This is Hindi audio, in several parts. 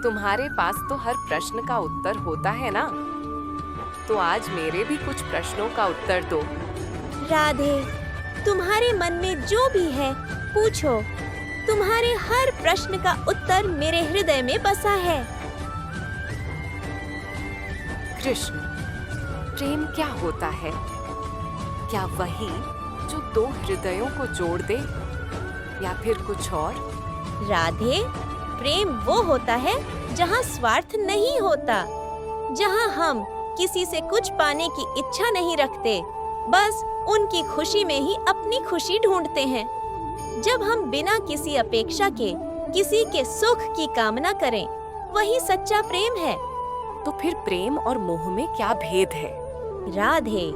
तुम्हारे पास तो हर प्रश्न का उत्तर होता है ना, तो आज मेरे भी कुछ प्रश्नों का उत्तर दो। राधे, तुम्हारे मन में जो भी है पूछो। तुम्हारे हर प्रश्न का उत्तर मेरे हृदय में बसा है। कृष्ण, प्रेम क्या होता है? क्या वही जो दो हृदयों को जोड़ दे, या फिर कुछ और? राधे, प्रेम वो होता है जहाँ स्वार्थ नहीं होता, जहाँ हम किसी से कुछ पाने की इच्छा नहीं रखते, बस उनकी खुशी में ही अपनी खुशी ढूंढते हैं। जब हम बिना किसी अपेक्षा के किसी के सुख की कामना करें, वही सच्चा प्रेम है। तो फिर प्रेम और मोह में क्या भेद है? राधे,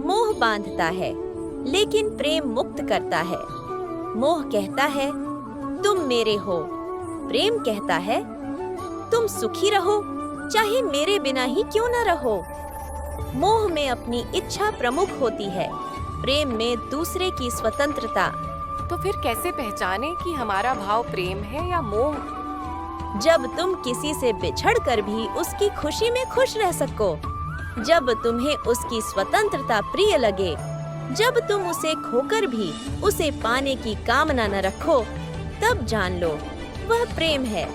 मोह बांधता है, लेकिन प्रेम मुक्त करता है। मोह कहता है तुम मेरे हो, प्रेम कहता है तुम सुखी रहो, चाहे मेरे बिना ही क्यों न रहो। मोह में अपनी इच्छा प्रमुख होती है, प्रेम में दूसरे की स्वतंत्रता। तो फिर कैसे पहचाने कि हमारा भाव प्रेम है या मोह? जब तुम किसी से बिछड़कर भी उसकी खुशी में खुश रह सको, जब तुम्हें उसकी स्वतंत्रता प्रिय लगे, जब तुम उसे खोकर भी उसे पाने की कामना न रखो, तब जान लो वह प्रेम है।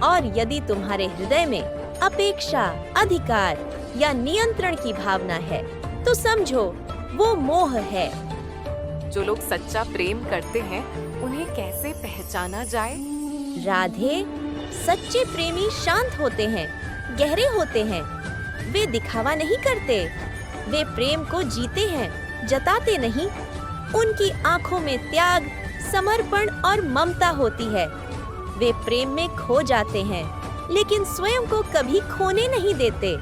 और यदि तुम्हारे हृदय में अपेक्षा, अधिकार या नियंत्रण की भावना है, तो समझो वो मोह है। जो लोग सच्चा प्रेम करते हैं, उन्हें कैसे पहचाना जाए? राधे, सच्चे प्रेमी शांत होते हैं, गहरे होते हैं। वे दिखावा नहीं करते, वे प्रेम को जीते हैं, जताते नहीं। उनकी आंखों में त्याग, समर्पण और ममता होती है। वे प्रेम में खो जाते हैं, लेकिन स्वयं को कभी खोने नहीं देते।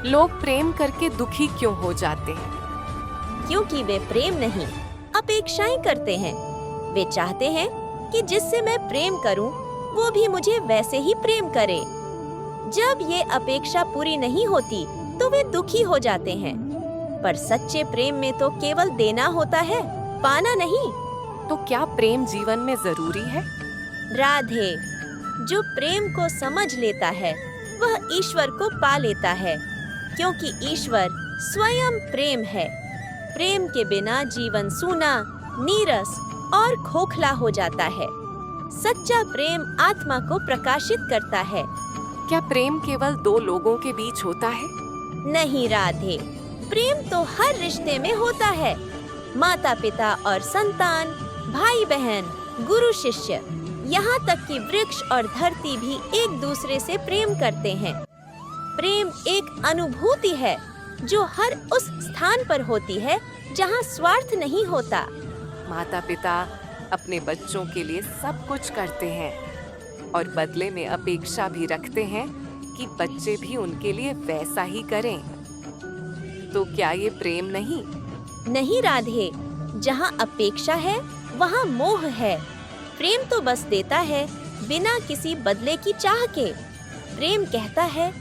लोग प्रेम करके दुखी क्यों हो जाते हैं? क्योंकि वे प्रेम नहीं, अपेक्षाएं करते हैं। वे चाहते हैं कि जिससे मैं प्रेम करूं, वो भी मुझे वैसे ही प्रेम करे। जब ये अपेक्षा पूरी नहीं होती, तो वे दुखी हो जाते हैं। पर सच्चे प्रेम में तो केवल देना होता है, पाना नहीं। तो क्या प्रेम जीवन में जरूरी है? राधे, जो प्रेम को समझ लेता है, वह ईश्वर को पा लेता है, क्योंकि ईश्वर स्वयं प्रेम है। प्रेम के बिना जीवन सूना, नीरस और खोखला हो जाता है। सच्चा प्रेम आत्मा को प्रकाशित करता है। क्या प्रेम केवल दो लोगों के बीच होता है? नहीं राधे, प्रेम तो हर रिश्ते में होता है। माता पिता और संतान, भाई बहन, गुरु शिष्य, यहाँ तक कि वृक्ष और धरती भी एक दूसरे से प्रेम करते हैं। प्रेम एक अनुभूति है जो हर उस स्थान पर होती है जहाँ स्वार्थ नहीं होता। माता पिता अपने बच्चों के लिए सब कुछ करते हैं और बदले में अपेक्षा भी रखते हैं कि बच्चे भी उनके लिए वैसा ही करें। तो क्या ये प्रेम नहीं? नहीं राधे, जहाँ अपेक्षा है वहाँ मोह है। प्रेम तो बस देता है, बिना किसी बदले की चाह के। प्रेम कहता है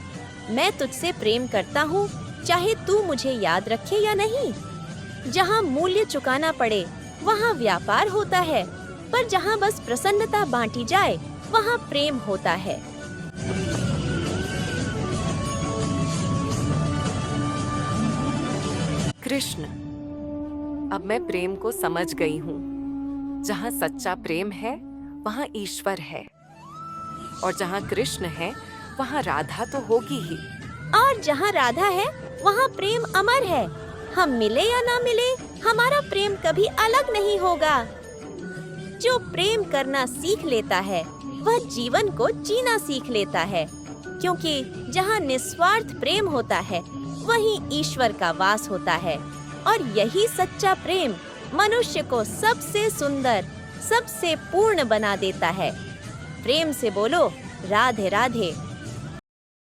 मैं तुझसे प्रेम करता हूँ, चाहे तू मुझे याद रखे या नहीं। जहाँ मूल्य चुकाना पड़े, वहाँ व्यापार होता है, पर जहाँ बस प्रसन्नता बांटी जाए, वहाँ प्रेम होता है। कृष्ण, अब मैं प्रेम को समझ गई हूँ। जहाँ सच्चा प्रेम है, वहाँ ईश्वर है, और जहाँ कृष्ण है, वहाँ राधा तो होगी ही। और जहाँ राधा है, वहाँ प्रेम अमर है। हम मिले या ना मिले, हमारा प्रेम कभी अलग नहीं होगा। जो प्रेम करना सीख लेता है, वह जीवन को जीना सीख लेता है, क्योंकि जहाँ निस्वार्थ प्रेम होता है, वहीं ईश्वर का वास होता है। और यही सच्चा प्रेम मनुष्य को सबसे सुंदर, सबसे पूर्ण बना देता है। प्रेम से बोलो राधे राधे।